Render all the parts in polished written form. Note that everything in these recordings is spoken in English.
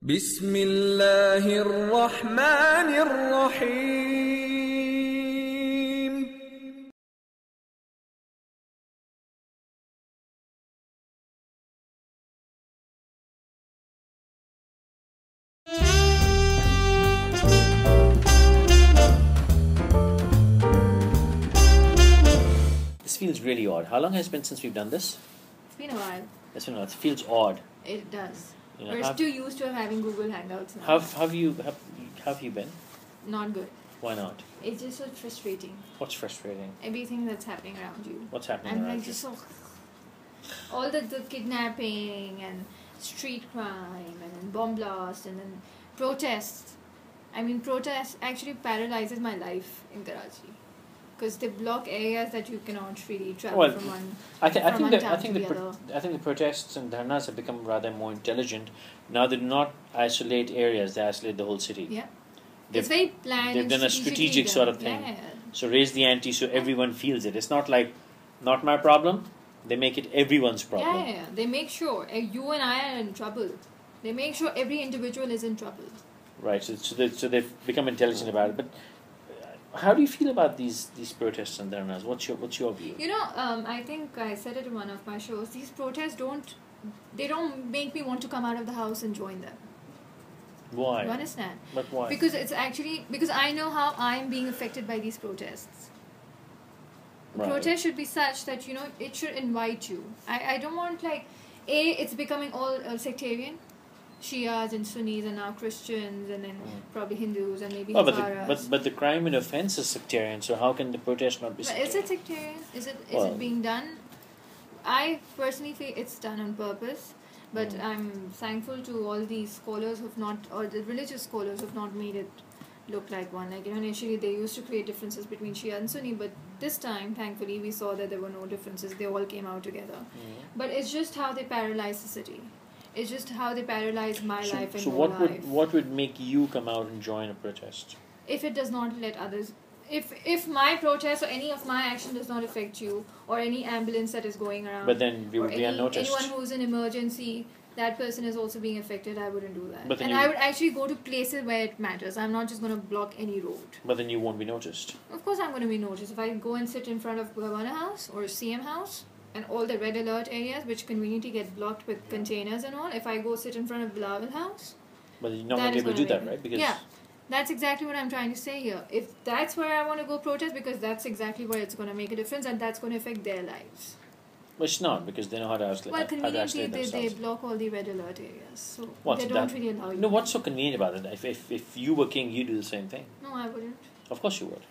بسم الله الرحمن الرحيم. This feels really odd. How long has it been since we've done this? It's been a while. It's been a while. It feels odd. It does. You know, We're too used to having Google Hangouts now. How have you been? Not good. Why not? It's just so frustrating. What's frustrating? Everything that's happening around you. What's happening I'm around like you? just so all the kidnapping and street crime and then bomb blast and then protests. I mean, protests actually paralyzes my life in Karachi because they block areas that you cannot really travel from one. I think the protests and dharnas have become rather more intelligent. Now they do not isolate areas; they isolate the whole city. Yeah, it's very planned. They've done a strategic sort of thing. Yeah. So raise the ante so everyone feels it. It's not like, not my problem. They make it everyone's problem. Yeah. They make sure you and I are in trouble. They make sure every individual is in trouble. Right. So they've become intelligent about it. But how do you feel about these protests and dharnas? What's your view? You know, I think I said it in one of my shows. These protests don't make me want to come out of the house and join them. Why? You understand? But why? Because I know how I'm being affected by these protests. Right. Protests should be such that it should invite you. I don't want it's becoming all sectarian. Shias and Sunnis and now Christians and then probably Hindus and maybe Hazaras. But the crime and offence is sectarian, so how can the protest not be sectarian? Is it sectarian? Is it being done? I personally feel it's done on purpose, but I'm thankful to all these scholars or the religious scholars who've not made it look like one. Initially they used to create differences between Shia and Sunni, but this time, thankfully, we saw that there were no differences. They all came out together. But it's just how they paralyze the city. It's just how they paralyze my life and your life. So what would make you come out and join a protest? If it does not let others... If my protest or any of my action does not affect you or any ambulance that is going around... But then we would be unnoticed. Anyone who's in emergency, that person is also being affected, I wouldn't do that. And I would actually go to places where it matters. I'm not just going to block any road. But then you won't be noticed. Of course I'm going to be noticed. If I go and sit in front of Governor House or CM House... and all the red alert areas which conveniently get blocked with containers and all, if I go sit in front of Bilal House... But you're not going to be able to do that, right? Because that's exactly what I'm trying to say here. If that's where I want to go protest, because that's exactly where it's going to make a difference and that's going to affect their lives. But it's not, because they know how to isolate Well, conveniently they block all the red alert areas. So they don't really allow you. No, what's so convenient about it? If you were king, you'd do the same thing. No, I wouldn't. Of course you would.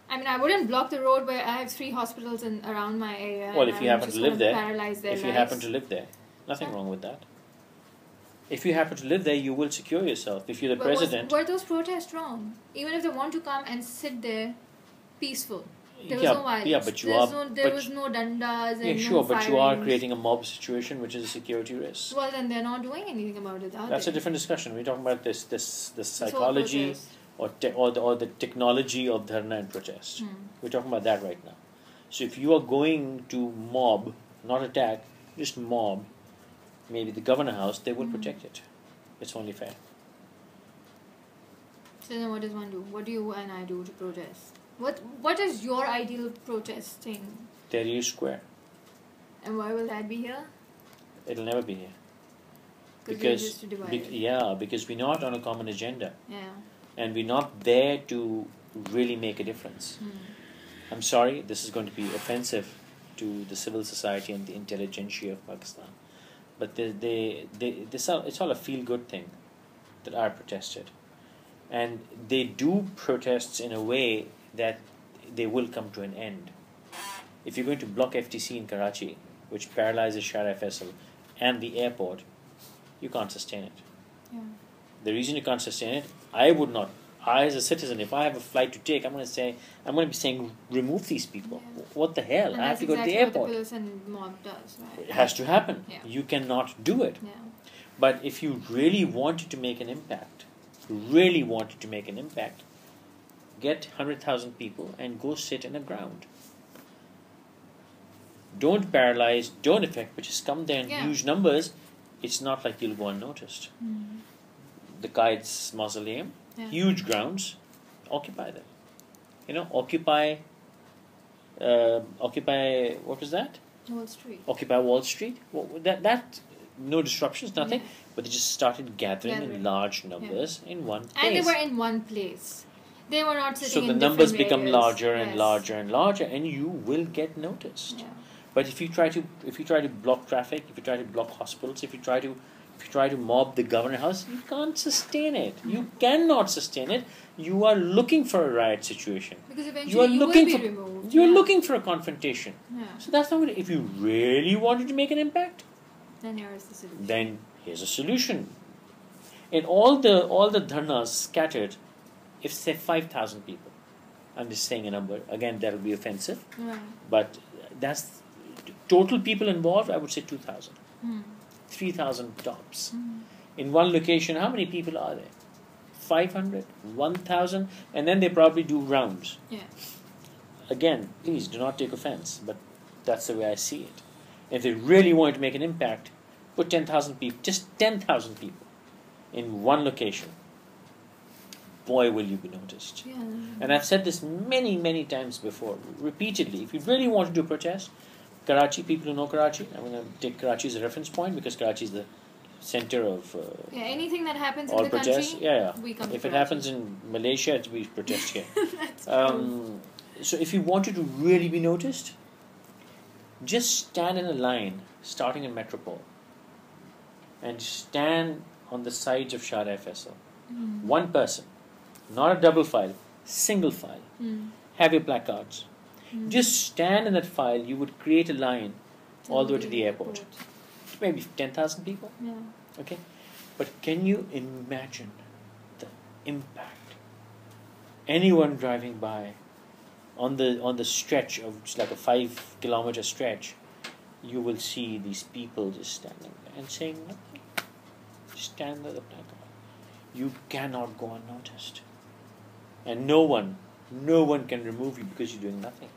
I mean, I wouldn't block the road where I have 3 hospitals around my area. Well, if you happen to live there, nothing wrong with that. If you happen to live there, you will secure yourself. If you're the president... Were those protests wrong? Even if they want to come and sit there peaceful. There was no violence. Yeah, but there was no dandas and no but firings. you are creating a mob situation, which is a security risk. Well, then they're not doing anything about it, are That's they? a different discussion. We're talking about the psychology... Or the technology of dharna and protest. We're talking about that right now. So if you are going to mob, not attack, just mob, maybe the Governor House, they will protect it. It's only fair. So then what does one do? What do you and I do to protest? What is your ideal protesting? Tahrir Square. And why will that be here? It'll never be here. Because we're not on a common agenda. Yeah. And we're not there to really make a difference. I'm sorry, this is going to be offensive to the civil society and the intelligentsia of Pakistan. But it's all a feel-good thing that I protested. And they do protests in a way that they will come to an end. If you're going to block FTC in Karachi, which paralyzes Shara Faisal and the airport, you can't sustain it. Yeah. The reason you can't sustain it, I would not. I, as a citizen, if I have a flight to take, I'm going to be saying, remove these people. Yeah. What the hell? And I have to go to the airport. What the police and mob does, right? It has to happen. Yeah. You cannot do it. Yeah. But if you really wanted to make an impact, get 100,000 people and go sit in the ground. Don't paralyze, don't affect, but just come there in huge numbers. It's not like you'll go unnoticed. the Qaid's mausoleum, huge grounds, occupy them. Occupy, what was that? Wall Street. Occupy Wall Street. That no disruptions, nothing. Yeah. But they just started gathering in large numbers in one place. And they were in one place. They were not sitting in So the different numbers become layers. larger and larger and larger, and you will get noticed. Yeah. But if you try to block traffic, if you try to block hospitals, if you try to mob the government house, you can't sustain it. You cannot sustain it. You are looking for a riot situation. Because eventually you will be removed. You are looking for a confrontation. Yeah. So that's not good. If you really wanted to make an impact, then here is the solution. then here's a solution. In all the dharnas scattered, if say 5,000 people, I'm just saying a number, again that will be offensive, but that's total people involved, I would say 2,000. 3,000 tops. In one location, how many people are there? 500, 1,000, and then they probably do rounds. Yeah. Again, please do not take offense, but that's the way I see it. If they really want to make an impact, put 10,000 people, just 10,000 people in one location. Boy, will you be noticed. Yeah. And I've said this many, many times before, repeatedly. If you really want to do a protest, Karachi, people who know Karachi, I'm going to take Karachi as a reference point because Karachi is the center of anything that happens all in the protests. country, we come to If it Karachi. happens in Malaysia, we protest here. That's true. So if you wanted to really be noticed, just stand in a line starting in Metropole and stand on the sides of Shara Faisal. One person, not a double file, single file. Have your placards. Just stand in that file. You would create a line all the way to the airport. Maybe 10,000 people. Yeah. Okay, but can you imagine the impact? Anyone driving by on the stretch of it's like a 5-kilometer stretch, you will see these people just standing there and saying nothing. Stand there, the placard. You cannot go unnoticed, and no one can remove you because you're doing nothing.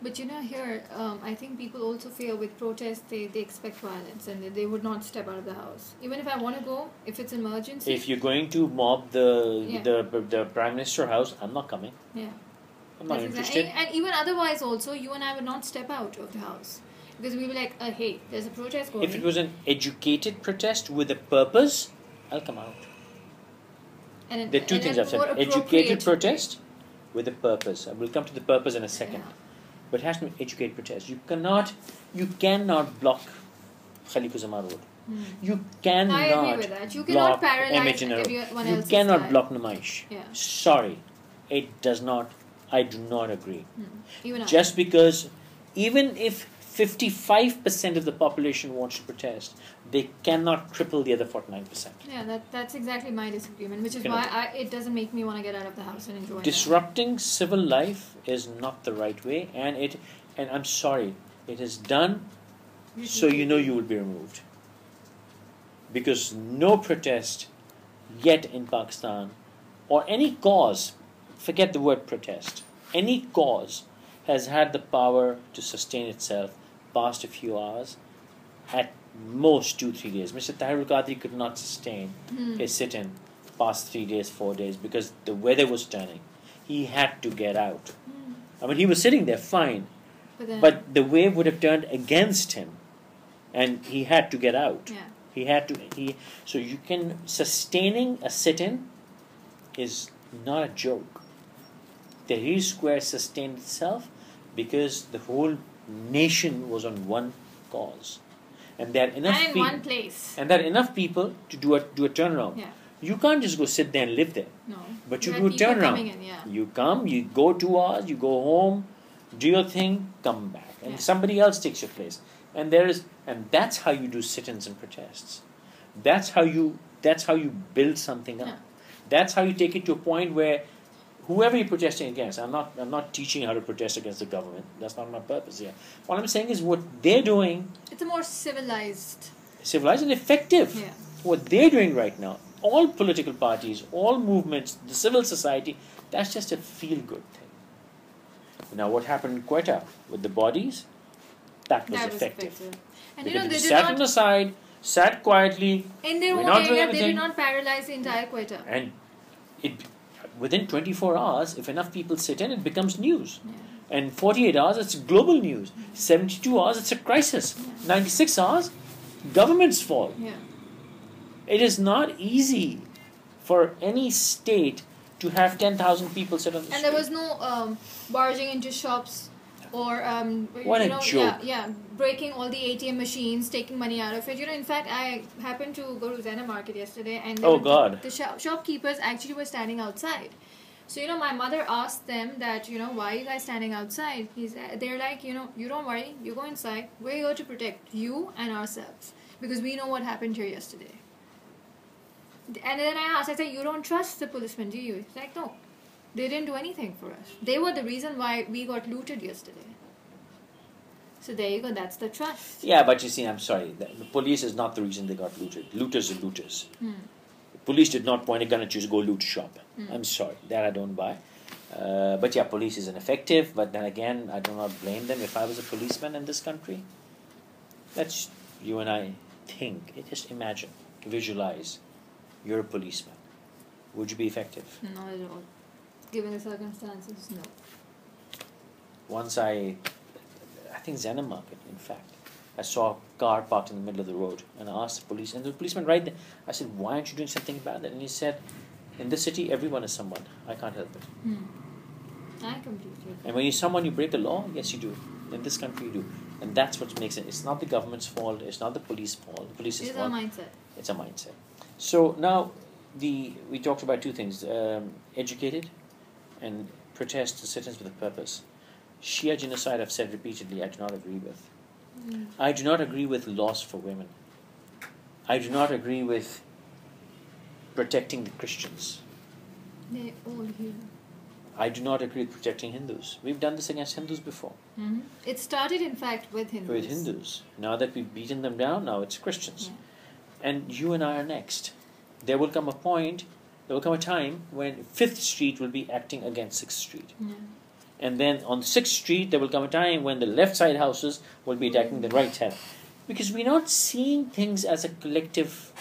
But here, I think people also fear with protests, they expect violence and they would not step out of the house. Even if I want to go, if it's emergency. If you're going to mob the Prime Minister house, I'm not coming. Yeah. I'm not interested. And even otherwise also, you and I would not step out of the house. Because we were like, hey, there's a protest going. If it was an educated protest with a purpose, I'll come out. And There are two things I've said. Educated protest with a purpose. I will come to the purpose in a second. Yeah. But it has to be educated protest. You cannot block Khalifa Zama Road. You cannot I agree with that. You cannot block paralyze Emmett everyone You else's cannot life. block Numaish. Yeah. Sorry. It does not. I do not agree. Even Just because even if 55% of the population wants to protest, they cannot cripple the other 49%. Yeah, that's exactly my disagreement, which is Cannot. why it doesn't make me want to get out of the house and enjoy Disrupting civil life is not the right way, and I'm sorry, it is done so you know you will be removed. Because no protest yet in Pakistan, or any cause, forget the word protest, any cause has had the power to sustain itself past a few hours, at most 2-3 days. Mr. Tahir al-Qadri could not sustain a sit-in past 3 days, 4 days, because the weather was turning. He had to get out. I mean, he was sitting there fine, but the wave would have turned against him, and he had to get out. Yeah. So you can, sustaining a sit-in is not a joke. Tahrir Square sustained itself because the whole nation was on one cause, and there are enough and in people, one place. and there are enough people to do a turnaround. Yeah. You can't just go sit there and live there. No. But you There do are a people turnaround. coming in, yeah. You come, you go 2 hours, you go home, do your thing, come back, and Yeah. somebody else takes your place. And that's how you do sit-ins and protests. That's how you build something up. Yeah. That's how you take it to a point where whoever you're protesting against, I'm not teaching how to protest against the government. That's not my purpose here. What I'm saying is what they're doing, It's a more civilized. civilized and effective. Yeah. What they're doing right now, all political parties, all movements, the civil society, that's just a feel-good thing. Now, what happened in Quetta with the bodies, that was effective. And Because they we did sat not. on the side, sat quietly. In their We're own not doing area, they did anything. not paralyze the entire Quetta. And it within 24 hours, if enough people sit in, it becomes news. Yeah. And 48 hours, it's global news. 72 hours, it's a crisis. 96 hours, government's fault. Yeah. It is not easy for any state to have 10,000 people sit on the And street. there was no barging into shops or What a joke. breaking all the ATM machines, taking money out of it. In fact, I happened to go to Zena Market yesterday, and the shopkeepers actually were standing outside. So my mother asked them that why are you guys standing outside? They're like you don't worry, you go inside. We're here to protect you and ourselves because we know what happened here yesterday. And then I said, you don't trust the policemen, do you? He's like, no, they didn't do anything for us. They were the reason why we got looted yesterday. So there you go, that's the trust. Yeah, but you see, I'm sorry, the police is not the reason they got looted. Looters are looters. Hmm. The police did not point a gun at you to go loot a shop. I'm sorry, that I don't buy. But yeah, police is ineffective, but then again, I do not blame them. If I was a policeman in this country, let's you and I think, just imagine, visualize, you're a policeman. Would you be effective? Not at all. Given the circumstances, no. Once I think Zena Market, in fact, I saw a car parked in the middle of the road, and I asked the police, and the policeman right there, I said, why aren't you doing something about that? And he said, in this city, everyone is someone. I can't help it. I completely agree. And when you're someone, you break a law, yes you do. In this country you do. And that's what makes it. It's not the government's fault, it's not the police's fault. The police's It's fault. a mindset. It's a mindset. So now, we talked about two things, educated and protest the citizens with a purpose. Shia genocide, I've said repeatedly, I do not agree with. I do not agree with laws for women. I do not agree with protecting the Christians. They all here. I do not agree with protecting Hindus. We've done this against Hindus before. It started, in fact, with Hindus. With Hindus. Now that we've beaten them down, now it's Christians. Yeah. And you and I are next. There will come a time when 5th Street will be acting against 6th Street. Yeah. And then on 6th Street, there will come a time when the left side houses will be attacking the right side. Because we're not seeing things as a collective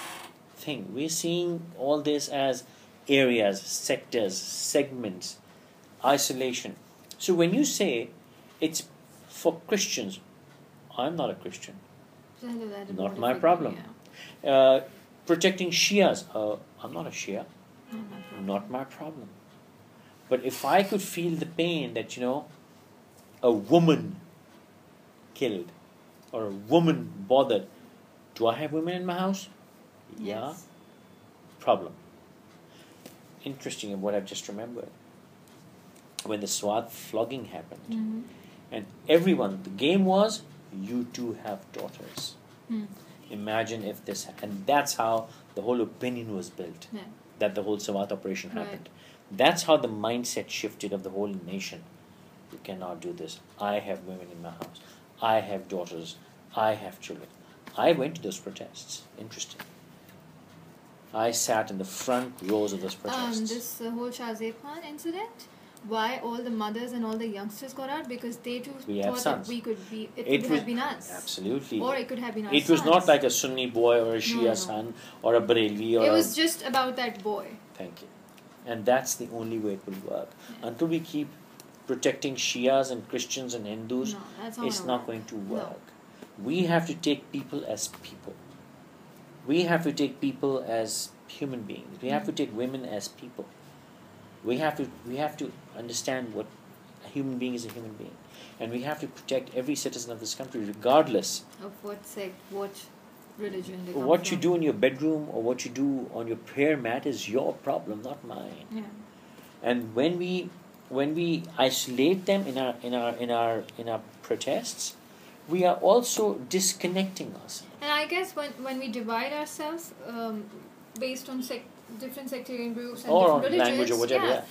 thing. We're seeing all this as areas, sectors, segments, isolation. So when you say it's for Christians, I'm not a Christian. Not my problem. Protecting Shias, I'm not a Shia. Not my problem. But if I could feel the pain that, a woman killed or a woman bothered, do I have women in my house? Yes. Yeah. Problem. Interesting, what I've just remembered. When the Swat flogging happened, and everyone, the game was, you too have daughters. Imagine if this, and that's how the whole opinion was built, that the whole Swat operation happened. That's how the mindset shifted of the whole nation. You cannot do this. I have women in my house. I have daughters. I have children. I went to those protests. Interesting. I sat in the front rows of those protests. This whole Shahzeb Khan incident, why all the mothers and all the youngsters got out? Because they too thought that we could be, it could have been us. Absolutely. Or it could have been our It was sons. not like a Sunni boy or a Shia son or a Barelvi or it was just about that boy. Thank you. And that's the only way it will work. Until we keep protecting Shias and Christians and Hindus, it's not going to work. No. We have to take people as people. We have to take people as human beings. We have to take women as people. We have to understand what a human being is a human being. And we have to protect every citizen of this country regardless of what sect, what religion they come what from. you do in your bedroom or what you do on your prayer mat is your problem, not mine. Yeah. And when we isolate them in our protests, we are also disconnecting us. And I guess when we divide ourselves based on different sectarian groups and or different on religions, language or whatever,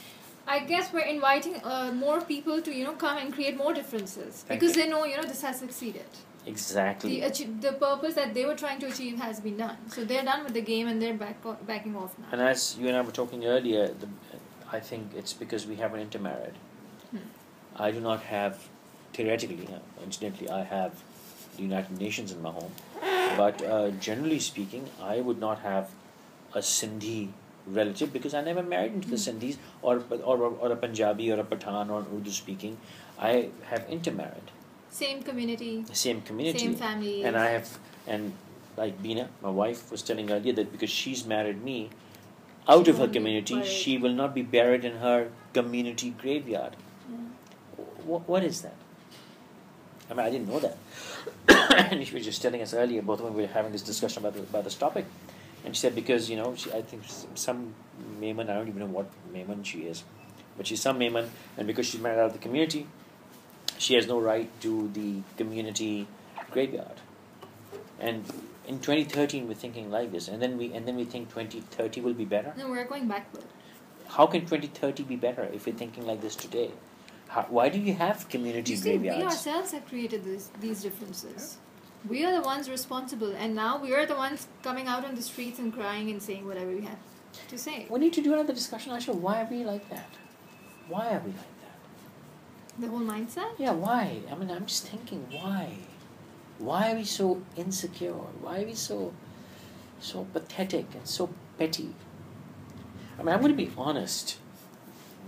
I guess we're inviting more people to come and create more differences because they know this has succeeded. Exactly. The purpose that they were trying to achieve has been done. So they're done with the game and they're backing off now. And as you and I were talking earlier, I think it's because we haven't intermarried. I do not have, theoretically, incidentally, I have the United Nations in my home. But generally speaking, I would not have a Sindhi relative because I never married into the Sindhis or a Punjabi or a Pathan or an Urdu speaking. I have intermarried. Same community. Same community. Same family. And like Bina, my wife, was telling earlier that because she's married me out of her community, she will not be buried in her community graveyard. What is that? I mean, I didn't know that. And she was just telling us earlier, both of them were having this discussion about this topic. And she said because, I think some Maiman, I don't even know what Maiman she is, but she's some Maiman, and because she's married out of the community, she has no right to the community graveyard. And in 2013, we're thinking like this, and then we think 2030 will be better. No, we're going backward. How can 2030 be better if we're thinking like this today? Why do you have community graveyards? We ourselves have created these differences. We are the ones responsible, and now we are the ones coming out on the streets and crying and saying whatever we have to say. We need to do another discussion, Ayesha. Why are we like that? Why are we like that? The whole mindset? Yeah, why? I mean, I'm just thinking, why? Why are we so insecure? Why are we so pathetic and so petty? I mean, I'm going to be honest.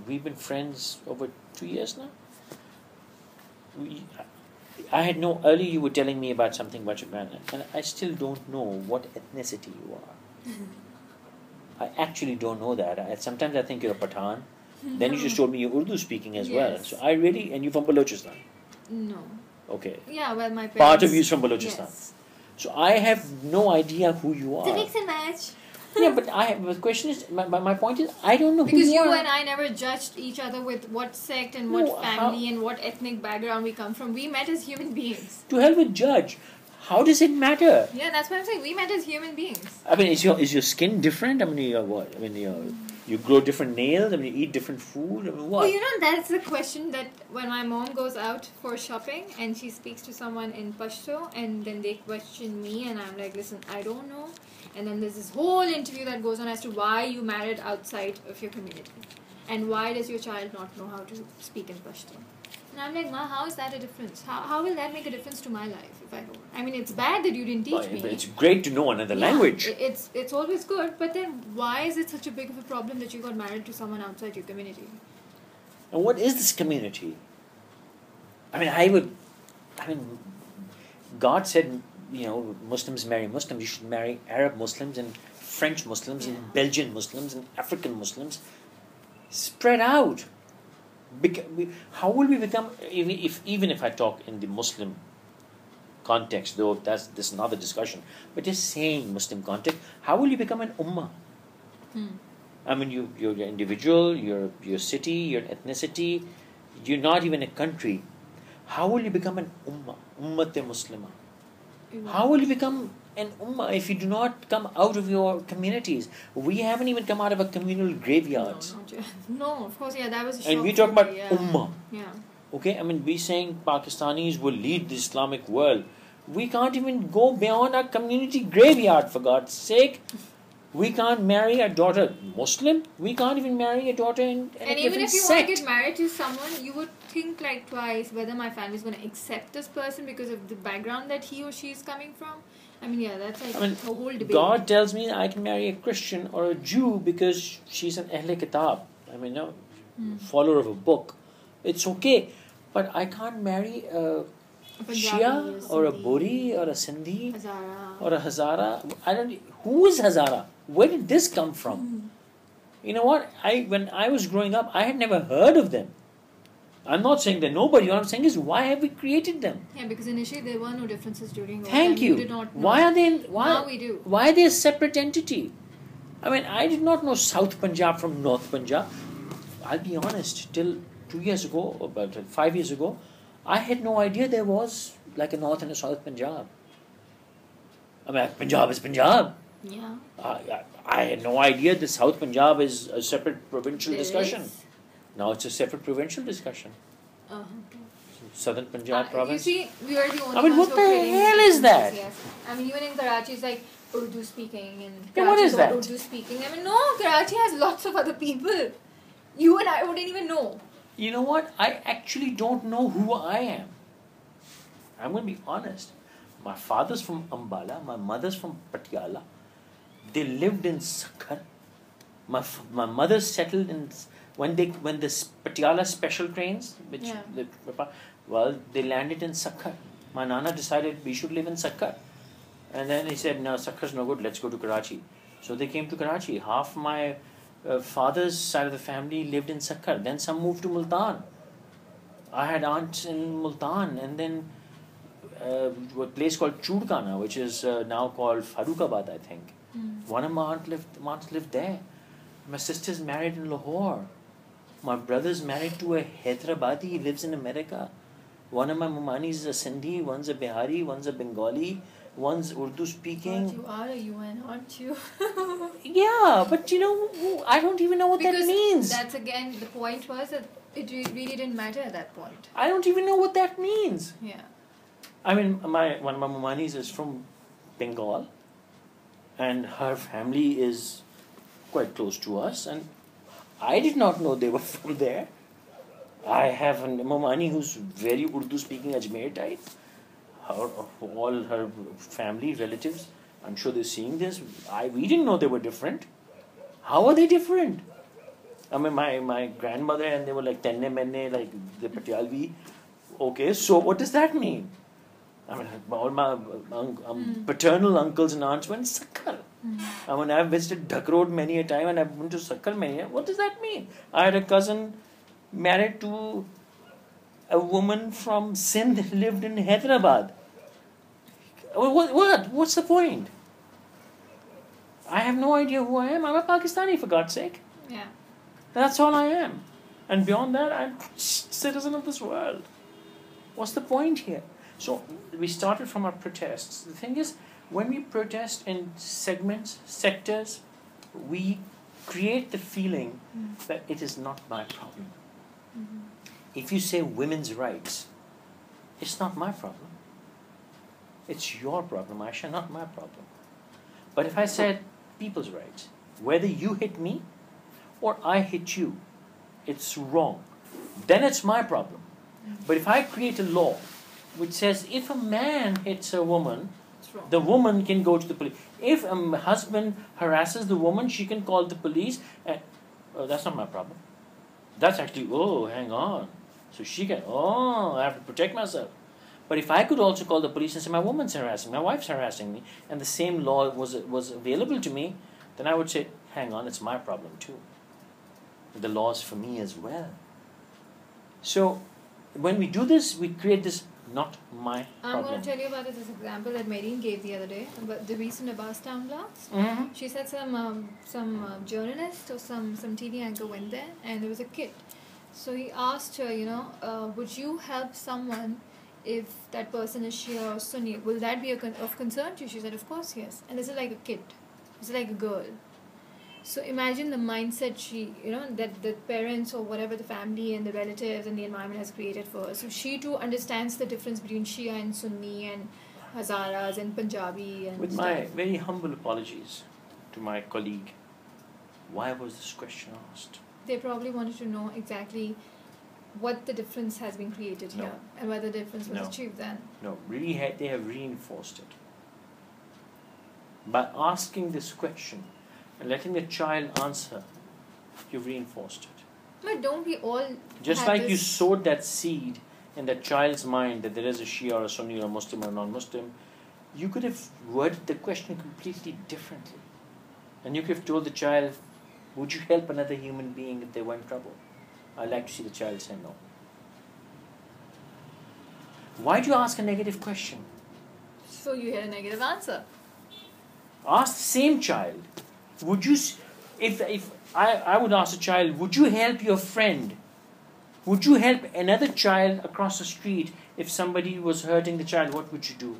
We've been friends over 2 years now. I had no, earlier you were telling me about something about your man, and I still don't know what ethnicity you are. I actually don't know that. Sometimes I think you're a Pathan. Then you just told me you're Urdu speaking as well. So I really, and you're from Balochistan? No. Okay. Yeah, well, my parents... Part of you is from Balochistan. Yes. So I have no idea who you are. It's a mix and match. Yeah, but the question is, my point is, I don't know because who you are. Because you and I never judged each other with what sect and what family and what ethnic background we come from. We met as human beings. To hell with judge. How does it matter? Yeah, that's what I'm saying. We met as human beings. I mean, is your skin different? I mean, what? I mean, you grow different nails? I mean, you eat different food? I mean, what? Oh, that's the question that when my mom goes out for shopping and she speaks to someone in Pashto and then they question me and I'm like, listen, I don't know. And then there's this whole interview that goes on as to why you married outside of your community. And why does your child not know how to speak in Pashto? And I'm like, Ma, how is that a difference? How will that make a difference to my life if I don't? I mean, it's bad that you didn't teach me. It's great to know another language. It's always good. But then why is it such a big of a problem that you got married to someone outside your community? And what is this community? I mean, God said, Muslims marry Muslims. You should marry Arab Muslims and French Muslims and Belgian Muslims and African Muslims. Spread out. How will we become, even if I talk in the Muslim context, though that's another discussion, but just saying Muslim context, how will you become an ummah? I mean, you're an individual, your city, your ethnicity, you're not even a country. How will you become an ummah? Ummat-e-Muslimah. How will you become an ummah if you do not come out of your communities? We haven't even come out of a communal graveyards. No, of course, that was a shock. And we talk about ummah. Yeah. Okay, I mean, we saying Pakistanis will lead the Islamic world. We can't even go beyond our community graveyard, for God's sake. We can't marry a daughter Muslim. We can't even marry a daughter in a different sect. And even if you want to get married to someone, you would think like twice whether my family is going to accept this person because of the background that he or she is coming from. I mean, that's like a whole debate. God tells me I can marry a Christian or a Jew because she's an Ahle Kitab. I mean, follower of a book. It's okay. But I can't marry a Shia or a Buri or a Sindhi or a Hazara. Who is Hazara? Where did this come from? You know what? When I was growing up, I had never heard of them. I'm not saying they're nobody. What I'm saying is, why have we created them? Yeah, because initially there were no differences during war. Thank you. We did not know. Why are they? Now we do. Why are they a separate entity? I mean, I did not know South Punjab from North Punjab. I'll be honest. Till 2 years ago, about 5 years ago, I had no idea there was like a North and a South Punjab. I mean, Punjab is Punjab. Yeah. I had no idea that South Punjab is a separate provincial discussion. Now it's a separate provincial discussion. Southern Punjab province. You see, we are the only I mean, what the hell is that? Yes. I mean, even in Karachi, it's like Urdu speaking and yeah, what is that? Urdu speaking. I mean, no, Karachi has lots of other people. You and I wouldn't even know. You know what? I actually don't know who I am. I'm going to be honest. My father's from Ambala, my mother's from Patiala. They lived in Sakhar. My mother settled in when this Patiala special trains, which they landed in Sakhar. My nana decided we should live in Sakhar, and then he said, "No, Sakhar's no good. Let's go to Karachi." So they came to Karachi. Half my father's side of the family lived in Sakhar. Then some moved to Multan. I had aunts in Multan, and then a place called Chudkana, which is now called Farooqabad, I think. One of my aunts lived there. My sister's married in Lahore. My brother's married to a Hyderabadi. He lives in America. One of my mumanis is a Sindhi, one's a Bihari, one's a Bengali, one's Urdu speaking. But you are a UN, aren't you? Yeah, but I don't even know what that means. That's again, the point was that it really didn't matter at that point. I don't even know what that means. Yeah. I mean, one of my mumanis is from Bengal, and her family is quite close to us, and I did not know they were from there. I have a Momani who's very Urdu speaking Ajmer type. All her family, relatives, I'm sure they're seeing this. We didn't know they were different. How are they different? I mean, my grandmother and they were like Tenne Menne, like the Patialvi. Okay, so what does that mean? I mean, all my paternal uncles and aunts went Sakhar. I mean, I've visited Dhak Road many a time and I've been to Sakhar many a time. What does that mean? I had a cousin married to a woman from Sindh, lived in Hyderabad. What's the point? I have no idea who I am. I'm a Pakistani, for God's sake. Yeah. That's all I am. And beyond that, I'm a citizen of this world. What's the point here? So we started from our protests. The thing is, when we protest in segments, sectors, we create the feeling that it is not my problem. If you say women's rights, it's not my problem. It's your problem, Ayesha, not my problem. But if I said people's rights, whether you hit me or I hit you, it's wrong. Then it's my problem. But if I create a law which says if a man hits a woman, the woman can go to the police. If a husband harasses the woman, she can call the police. That's not my problem. That's actually, hang on. So she can, I have to protect myself. But if I could also call the police and say, my woman's harassing me, my wife's harassing me, and the same law was available to me, then I would say, hang on, it's my problem too. The law's for me as well. So when we do this, we create this not my problem. I'm going to tell you about this example that Marine gave the other day about the recent Abbas Town blast. She said some journalist or some TV anchor went there and there was a kid. So he asked her, would you help someone if that person is Shia or Sunni? Will that be of concern to you? She said, of course, yes. And this is like a kid. This is like a girl. So imagine the mindset that the parents or whatever the family and the relatives and the environment has created for her. So she too understands the difference between Shia and Sunni and Hazaras and Punjabi and With stuff. my very humble apologies to my colleague, why was this question asked? They probably wanted to know exactly what the difference has been created here and whether the difference was achieved then. No, really they have reinforced it. By asking this question and letting the child answer, you've reinforced it. But don't we all just like you sowed that seed in that child's mind that there is a Shia or a Sunni or a Muslim or a non-Muslim, you could have worded the question completely differently. And you could have told the child, would you help another human being if they were in trouble? I'd like to see the child say no. Why do you ask a negative question? So you had a negative answer. Ask the same child, would you, if I would ask a child, would you help your friend? Would you help another child across the street if somebody was hurting the child? What would you do?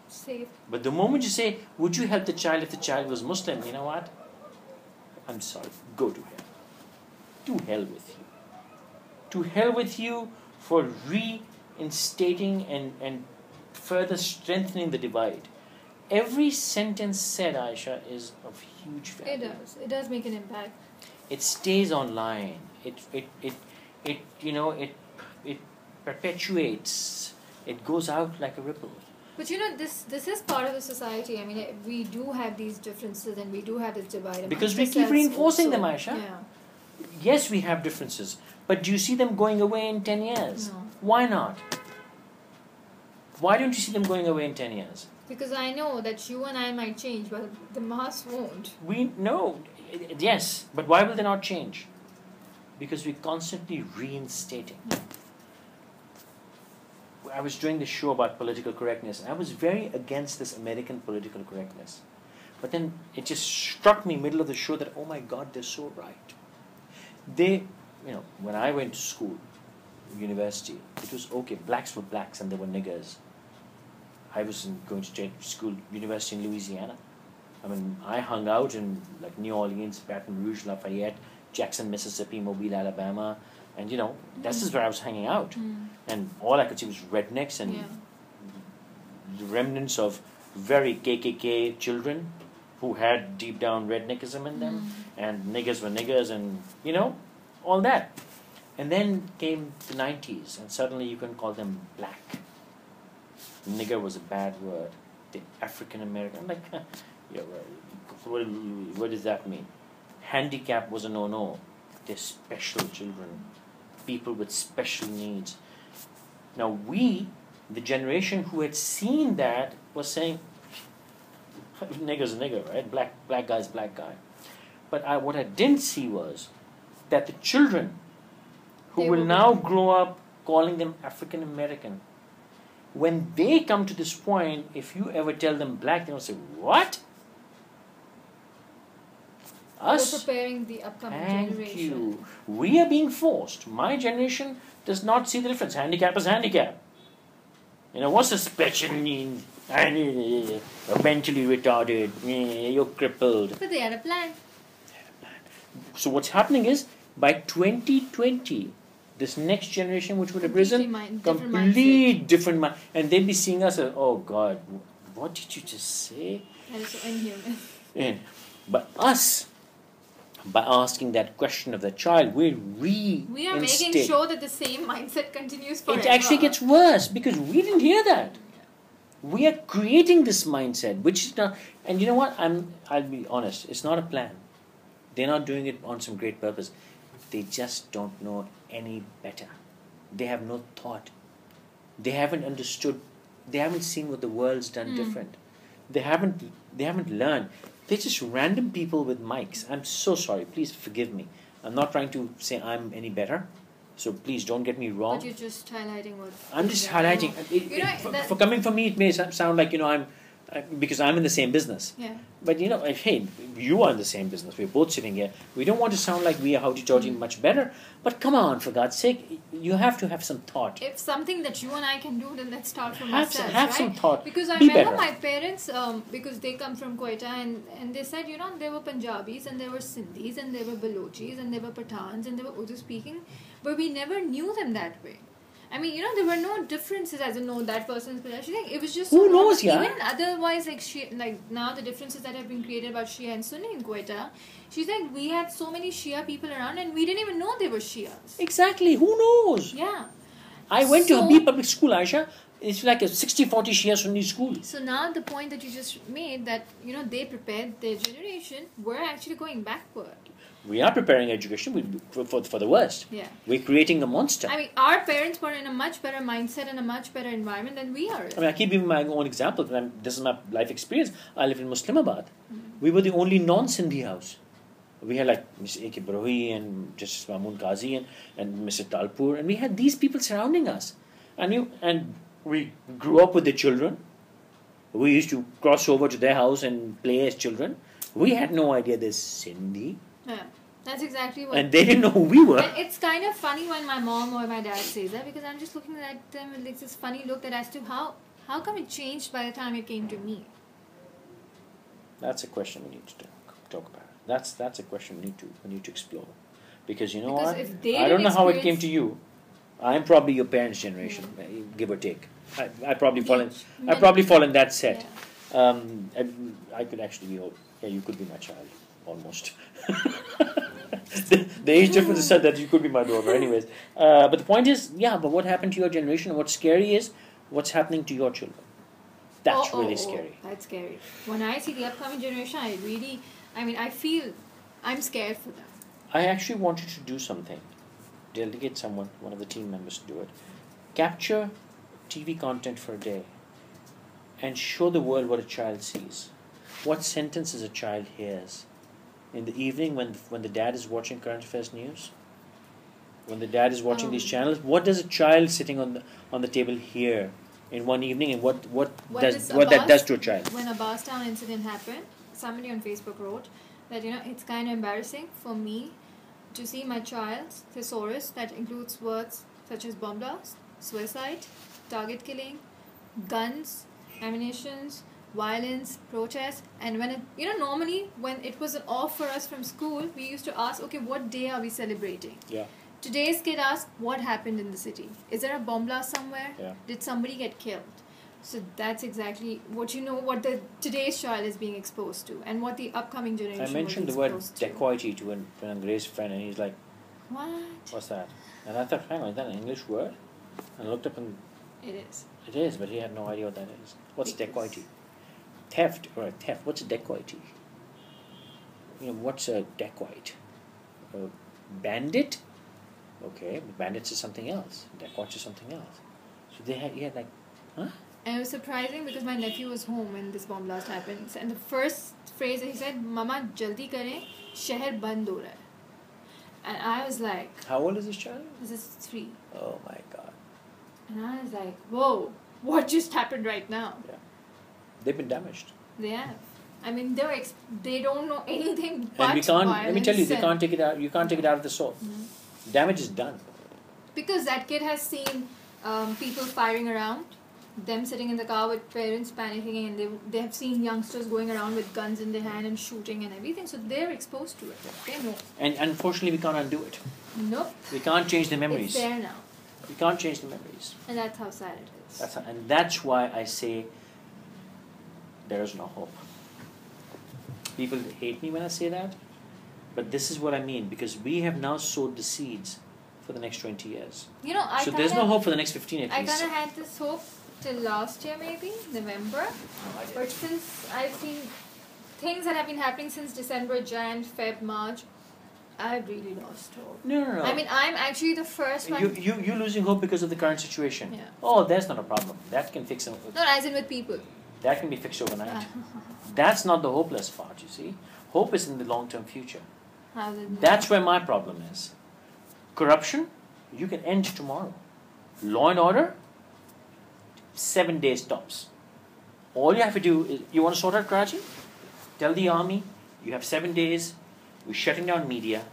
Safe. But the moment you say, would you help the child if the child was Muslim? You know what? I'm sorry, go to hell. To hell with you. To hell with you for reinstating and further strengthening the divide. Every sentence said, Ayesha, is of huge value. It does. It does make an impact. It stays online. It perpetuates. It goes out like a ripple. But this is part of the society. I mean, we do have these differences and we do have this divide. Because we keep reinforcing them, Ayesha. Yeah. Yes, we have differences. But do you see them going away in 10 years? No. Why not? Why don't you see them going away in 10 years? Because I know that you and I might change, but the mass won't. We know. Yes, but why will they not change? Because we're constantly reinstating. I was doing this show about political correctness, and I was very against this American political correctness. But then it just struck me middle of the show that, oh my God, they're so right. When I went to school, university, it was okay, blacks were blacks and they were niggers. I was going to school, university in Louisiana. I mean, I hung out in like New Orleans, Baton Rouge, Lafayette, Jackson, Mississippi, Mobile, Alabama, and this is where I was hanging out. And all I could see was rednecks and the remnants of very KKK children who had deep down redneckism in them, and niggers were niggers, and all that. And then came the 90s, and suddenly you couldn't call them black. Nigger was a bad word. The African American, I'm like, what does that mean? Handicap was a no-no. They're special children, people with special needs. Now we, the generation who had seen that, was saying, nigger's a nigger, right? Black guy's black guy. But what I didn't see was that the children who will now grow up calling them African American, when they come to this point, if you ever tell them black, they will say, what? Us? We're preparing the upcoming generation. Thank you. We are being forced. My generation does not see the difference. Handicap is handicap. What's a special need? Mentally retarded. You're crippled. But they had a plan. So what's happening is, by 2020, this next generation which would have risen, complete different mind, and they'd be seeing us as, oh God, what did you just say? That is so inhuman. But us, by asking that question of the child, we are making sure that the same mindset continues forever. It actually gets worse because we didn't hear that. We are creating this mindset, which is not. And you know what? I'll be honest. It's not a plan. They're not doing it on some great purpose. They just don't know any better. They have no thought. They haven't understood. They haven't seen what the world's done different. They haven't learned. They're just random people with mics. I'm so sorry. Please forgive me. I'm not trying to say I'm any better. So please don't get me wrong. But you're just highlighting what... I'm just highlighting. For coming from me, it may sound like, I'm... because I'm in the same business. Yeah. But hey, you are in the same business. We're both sitting here. We don't want to sound like we are howdy-toddy much better. But come on, for God's sake, you have to have some thought. If something that you and I can do, then let's start from ourselves, have right? some thought. Because I Be remember better. my parents, because they come from Quetta, and they said, there were Punjabis, and there were Sindhis, and there were Balochis, and there were Pathans, and there were Urdu speaking, but we never knew them that way. I mean, there were no differences as in, no, that person's Punjabi. It was just... Who knows, yeah? Even otherwise, now the differences that have been created about Shia and Sunni in Quetta, she's like, we had so many Shia people around and we didn't even know they were Shias. Exactly. Who knows? Yeah. I went to Habib Public School, Ayesha. It's like a 60-40 Shia Sunni school. So now the point that you just made that, they prepared their generation, we're actually going backward. We are preparing education for the worst. Yeah. We're creating a monster. I mean, our parents were in a much better mindset and a much better environment than we are. I keep giving my own example. This is my life experience. I live in Muslimabad. We were the only non-Sindhi house. We had like Mr. A.K. Barohi and Justice Mamoon Qazi and Mr. Talpur. And we had these people surrounding us. And we grew up with the children. We used to cross over to their house and play as children. We had no idea there's Sindhi. Yeah, that's exactly what... And they didn't know who we were. And it's kind of funny when my mom or my dad says that, because I'm just looking at them with this funny look that as to how come it changed by the time it came to me. That's a question we need to talk about. That's a question we need to explore. Because because what? If they I don't know how it came to you. I'm probably your parents' generation, give or take. I probably fall in that set. Yeah. I could actually be old. Yeah, you could be my child. Almost. the age difference is said that you could be my daughter anyways. But the point is, but what happened to your generation? What's scary is what's happening to your children. That's really scary. That's scary. When I see the upcoming generation, I feel I'm scared for them. I actually wanted to do something. Delegate one of the team members to do it. Capture TV content for a day and show the world what a child sees. What sentences a child hears. In the evening when the dad is watching current affairs news, when the dad is watching these channels, what does a child sitting on the table hear in one evening, and what that does to a child? When a Boston incident happened, somebody on Facebook wrote that it's kind of embarrassing for me to see my child's thesaurus that includes words such as bomb blast, suicide, target killing, guns, ammunitions, violence, protest, and when normally when it was off for us from school, we used to ask, okay, what day are we celebrating? Yeah. Today's kid asks, what happened in the city? Is there a bomb blast somewhere? Yeah. Did somebody get killed? So that's exactly what today's child is being exposed to, and what the upcoming generation. I mentioned the word dacoity to an Angre's friend, and he's like, "What? What's that?" And I thought, hang on, is that an English word? And I looked up and it is. It is, but he had no idea what that is. What's dacoity? Theft, or theft. What's a dacoity? What's a dacoit? A bandit? Okay, but bandits is something else. Dacoits is something else. So he had like, huh? And it was surprising because my nephew was home when this bomb blast happened. And the first phrase that he said, "Mama, jaldi kare, shahar band ho raha hai." And I was like... How old is this child? This is 3. Oh my God. And I was like, whoa, what just happened right now? Yeah. They've been damaged. They have. I mean, they don't know anything but and we can't, violence. let me tell you, they can't take it out. You can't take it out of the soul. Mm-hmm. Damage is done. Because that kid has seen people firing around, them sitting in the car with parents panicking, and they have seen youngsters going around with guns in their hand and shooting and everything. So they're exposed to it. They know. And unfortunately, we can't undo it. Nope. We can't change the memories. It's there now. We can't change the memories. And that's how sad it is. And that's why I say there is no hope. People hate me when I say that, but this is what I mean, because we have now sowed the seeds for the next 20 years. So there's no hope for the next 15 at least. I kind of had this hope till last year, maybe November, but since I've seen things that have been happening since December, Jan, Feb, March, I've really lost hope. No. I mean, I'm actually the first one. You're losing hope because of the current situation. Yeah. Oh, that's not a problem. That can fix it. No, as in with people. That can be fixed overnight. That's not the hopeless part, you see. Hope is in the long-term future. That's where my problem is. Corruption, you can end tomorrow. Law and order, 7 days tops. All you have to do is, you want to sort out Karachi? Tell the army, you have 7 days, we're shutting down media,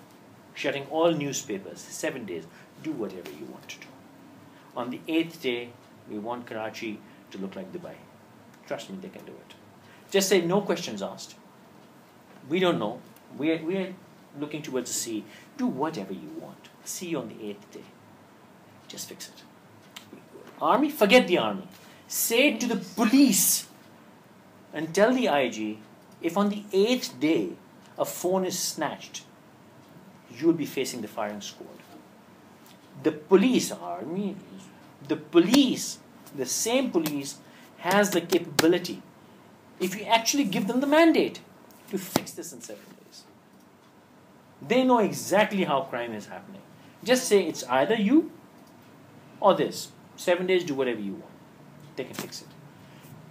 shutting all newspapers, 7 days. Do whatever you want to do. On the 8th day, we want Karachi to look like Dubai. Trust me, they can do it. Just say, no questions asked. We don't know. We're looking towards the sea. Do whatever you want. See you on the 8th day. Just fix it. Army, forget the army. Say it to the police and tell the IG, if on the 8th day a phone is snatched, you'll be facing the firing squad. The police, army, the same police has the capability, if you actually give them the mandate, to fix this in 7 days. They know exactly how crime is happening. Just say it's either you or this. 7 days, do whatever you want. They can fix it.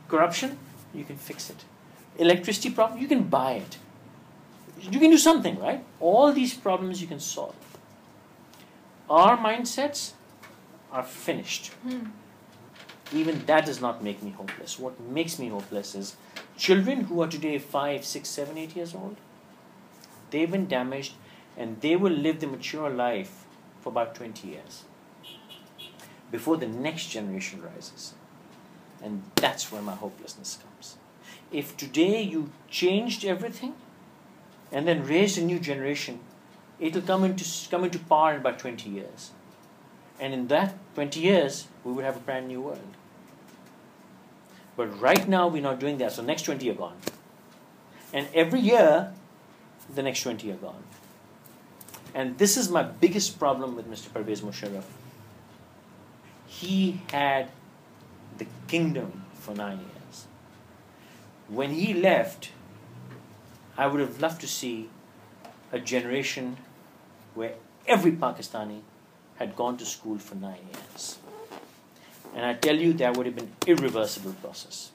Corruption, you can fix it. Electricity problem, you can buy it. You can do something, right? All these problems you can solve. Our mindsets are finished. Even that does not make me hopeless. What makes me hopeless is children who are today 5, 6, 7, 8 years old. They've been damaged, and they will live the mature life for about 20 years before the next generation rises. And that's where my hopelessness comes. If today you changed everything and then raised a new generation, it'll come into power in about 20 years. And in that 20 years, we would have a brand new world. But right now, we're not doing that. So next 20 are gone. And every year, the next 20 are gone. And this is my biggest problem with Mr. Pervez Musharraf. He had the kingdom for 9 years. when he left, I would have loved to see a generation where every Pakistani had gone to school for 9 years. And I tell you, that would have been an irreversible process.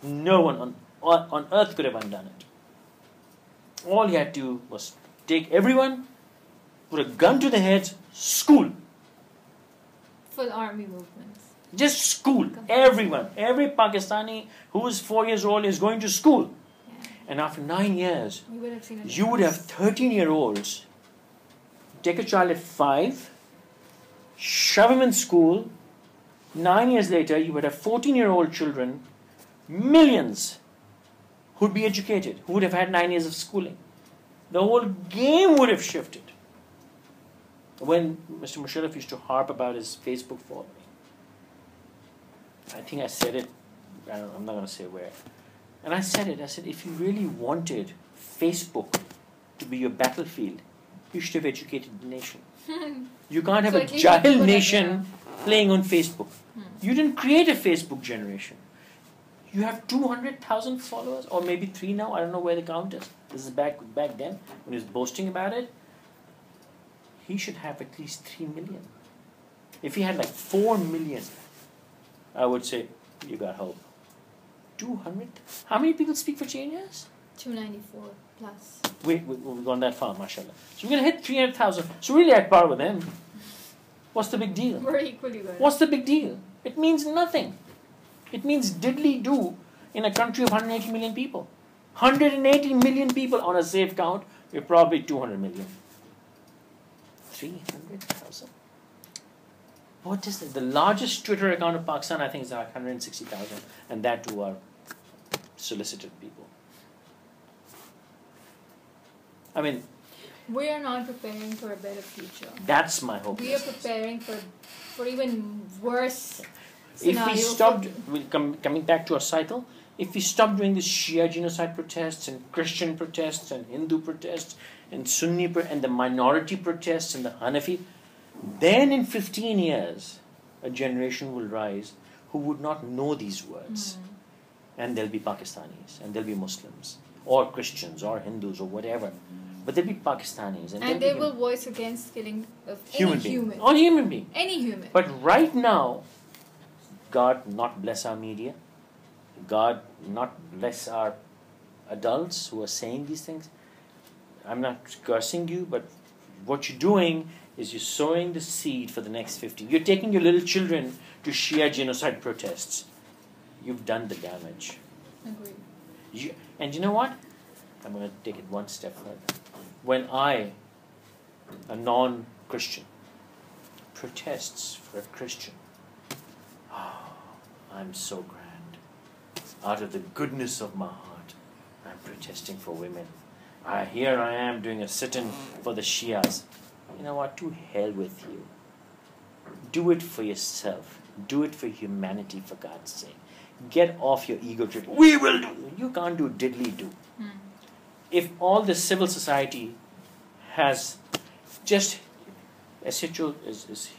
No one on earth could have undone it. All he had to do was take everyone, put a gun to the head, school. Full army movements. Just school. Everyone. Every Pakistani who is 4 years old is going to school. Yeah. And after 9 years, You would have seen a you would have difference. 13-year-olds. Take a child at 5, shove him in school. 9 years later, you would have 14-year-old children, millions, who would be educated, who would have had 9 years of schooling. The whole game would have shifted. When Mr. Musharraf used to harp about his Facebook following, I think I said it, I'm not going to say where, and I said, if you really wanted Facebook to be your battlefield, you should have educated the nation. You can't have So a at least jahil people nation playing on Facebook. You didn't create a Facebook generation. You have 200,000 followers, or maybe 3 now. I don't know where the count is. This is back then when he was boasting about it. He should have at least 3 million. If he had like 4 million, I would say you got hope. 200. How many people speak for changes? 294 plus. We've gone that far, mashallah. So we're gonna hit 300,000. So really at par with them. What's the big deal? We're equally good. What's the big deal? It means nothing. It means diddly-do in a country of 180 million people. 180 million people on a safe count, we're probably 200 million. 300,000. What is it? The largest Twitter account of Pakistan, I think, is like 160,000. And that too are solicited people. I mean, We are not preparing for a better future. that's my hope. We are preparing for even worse If we scenario. stopped, coming back to our cycle, if we stopped doing the Shia genocide protests and Christian protests and Hindu protests and Sunni and the minority protests and the Hanafi, then in 15 years, a generation will rise who would not know these words. And there'll be Pakistanis, and there'll be Muslims, or Christians, or Hindus, or whatever. But there'll be Pakistanis. And they will voice against killing of human any being. human. Or human being. Any human. But right now, God not bless our media, God not bless our adults who are saying these things. I'm not cursing you, but what you're doing is you're sowing the seed for the next 50. You're taking your little children to Shia genocide protests. You've done the damage. Agreed. And you know what? I'm going to take it one step further. When I, a non-Christian, protests for a Christian, I'm so grand. Out of the goodness of my heart, I'm protesting for women. Here I am doing a sit-in for the Shias. You know what? To hell with you. Do it for yourself. Do it for humanity, for God's sake. Get off your ego trip. We will do. You can't do diddly-do. If all the civil society has just, SHO is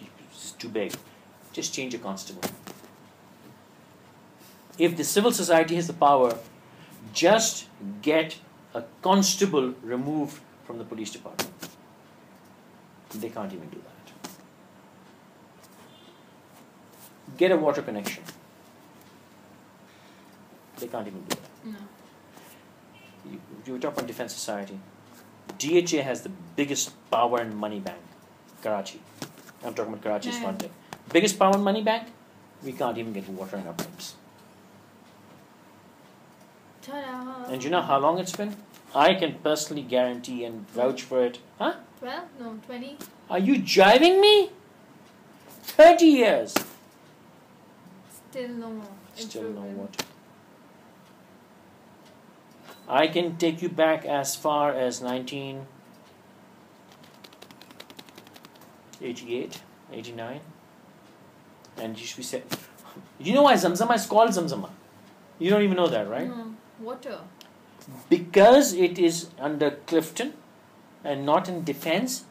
too big, just change a constable. If the civil society has the power, just get a constable removed from the police department. They can't even do that. Get a water connection. They can't even do that. No. You talk about Defense Society. DHA has the biggest power and money bank. Karachi. I'm talking about Karachi's frontier. Biggest power and money bank. We can't even get water in our pipes. Ta-da! And you know how long it's been? I can personally guarantee and vouch for it. Huh? 12? No, 20? Are you jiving me? 30 years. Still no Still no improvement. water. I can take you back as far as 1988, 89. And we said, you know why Zamzama is called Zamzama? You don't even know that, right? No. Water. Because it is under Clifton and not in Defense,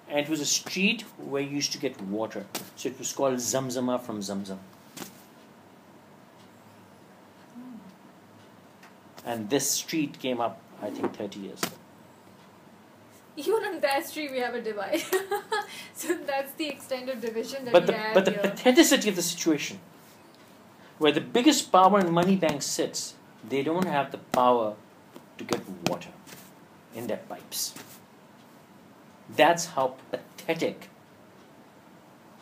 and it was a street where you used to get water. So it was called Zamzama from Zamzam. And this street came up, I think, 30 years ago. Even on that street, we have a divide. So that's the extent of division that But we have but the here. patheticity of the situation, where the biggest power in money bank sits, they don't have the power to get water in their pipes. That's how pathetic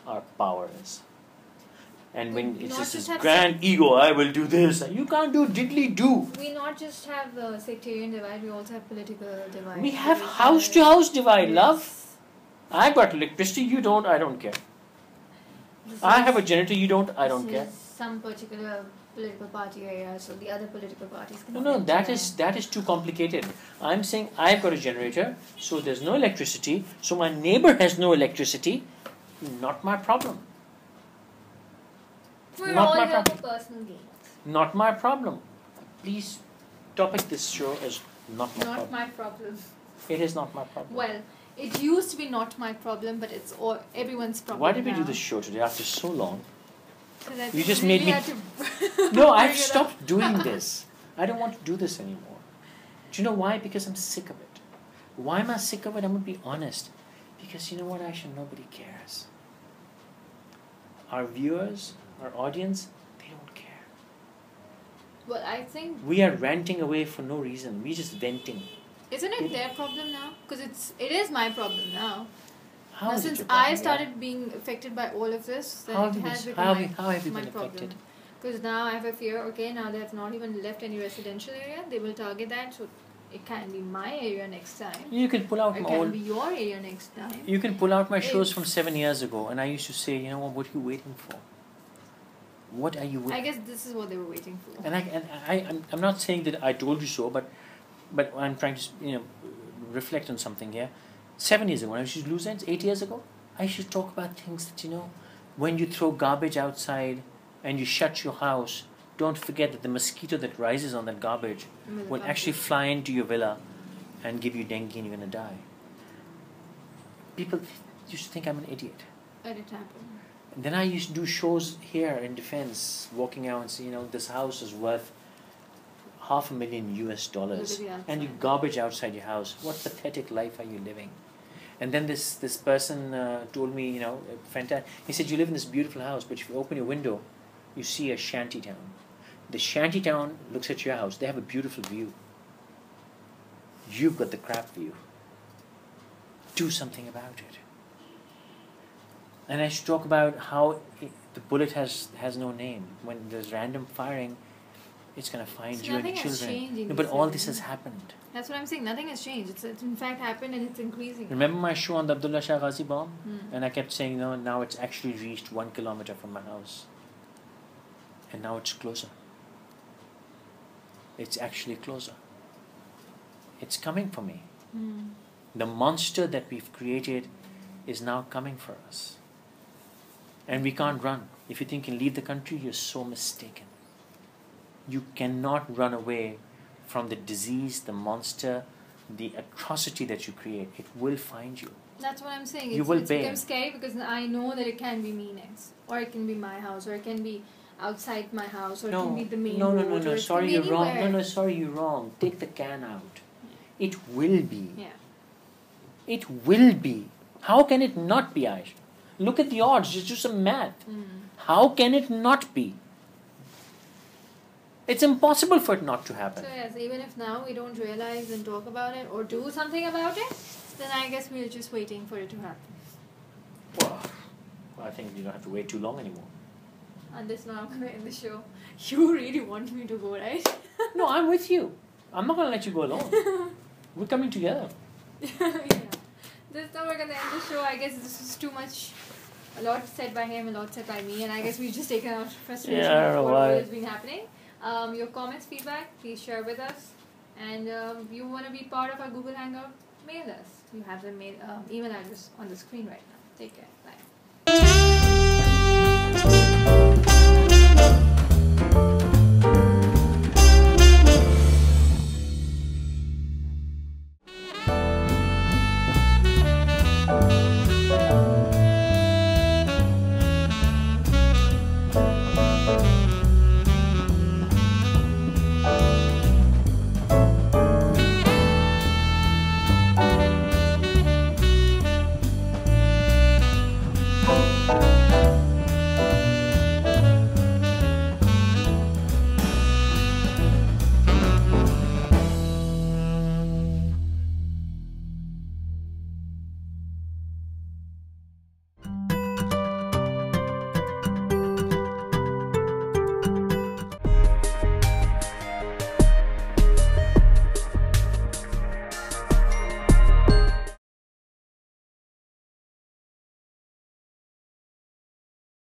our power is. And when it's Not just just this have grand ego, I will do this. You can't do diddly do. We not just have the sectarian divide, we also have political divide. We have house to house divide, Yes. love. I got electricity, you don't, I don't care. This I is- have a generator, you don't, I don't this care. is some particular political party area, so the other political parties No, cannot no, enter. that is too complicated. I'm saying I've got a generator, so there's no electricity, so my neighbor has no electricity. Not my problem. We're not all my here problem. for personal gains. Not my problem. Please, topic this show is not my Not problem. my problem. It is not my problem. Well, it used to be not my problem, but it's all everyone's problem. Why did we do now. this show today after so long? 'Cause I You think just we made really me- had to No, bring I've it up. stopped doing this. I don't want to do this anymore. Do you know why? Because I'm sick of it. Why am I sick of it? I'm going to be honest. Because you know what, Ayesha? Nobody cares. Our viewers, our audience, they don't care. Well, I think We are ranting away for no reason. We're just venting. isn't it their problem now? Because it is my problem now. How Now, is it since your problem, I yeah? started being affected by all of this, then How it have you has been- become how have you my been problem. affected? Because now I have a fear. Okay, now they have not even left any residential area. They will target that, so it can be my area next time. You can pull out Or it my can old. be your area next time. You can pull out my shows If- from 7 years ago, and I used to say, you know what are you waiting for? What are you waiting? I guess this is what they were waiting for. And I'm not saying that I told you so, but I'm trying to reflect on something here. 7 years ago, when I used to lose ends, 8 years ago, I used to talk about things that when you throw garbage outside and you shut your house, don't forget that the mosquito that rises on that garbage will actually fly into your villa and give you dengue and you're gonna die. People used to think I'm an idiot. And it happened. And then I used to do shows here in defense, walking out and say, this house is worth $500,000 US, and you garbage outside your house. What pathetic life are you living? And then this person told me, fantastic. He said, you live in this beautiful house, but if you open your window, you see a shanty town. The shanty town looks at your house. They have a beautiful view. You've got the crap view. Do something about it. And I should talk about how the bullet has no name. When there's random firing, it's going to find So you and your nothing has children. changed in No, but this all area. this has happened. That's what I'm saying. Nothing has changed. It's in fact happened and it's increasing. Remember my show on the Abdullah Shah Ghazi bomb? Hmm. And I kept saying, now it's actually reached 1 kilometer from my house. And now it's closer. It's actually closer. It's coming for me. Hmm. The monster that we've created is now coming for us. And we can't run. If you think you can leave the country, you're so mistaken. You cannot run away from the disease, the monster, the atrocity that you create. It will find you. That's what I'm saying. You will It's pay. become scary because I know that it can be me next. Or it can be my house. Or it can be outside my house. Or it can be the main road. Or it can Sorry, be you're wrong. anywhere. Sorry, you're wrong. Take the can out. It will be. Yeah. It will be. How can it not be, Ayesha? Look at the odds. Just do some math. How can it not be? It's impossible for it not to happen. So yes, even if now we don't realize and talk about it or do something about it, then I guess we're just waiting for it to happen. Well, I think you don't have to wait too long anymore. And this now I'm going to end the show. You really want me to go, right? No, I'm with you. I'm not going to let you go alone. We're coming together. Yeah. This now we're going to end the show. I guess this was too much. A lot said by him, a lot said by me, and I guess we've just taken out frustration Yeah, I don't of know what why. has been happening. Your comments, feedback, please share with us. And you want to be part of our Google Hangout, mail us. You have the email address on the screen right now. Take care. Bye.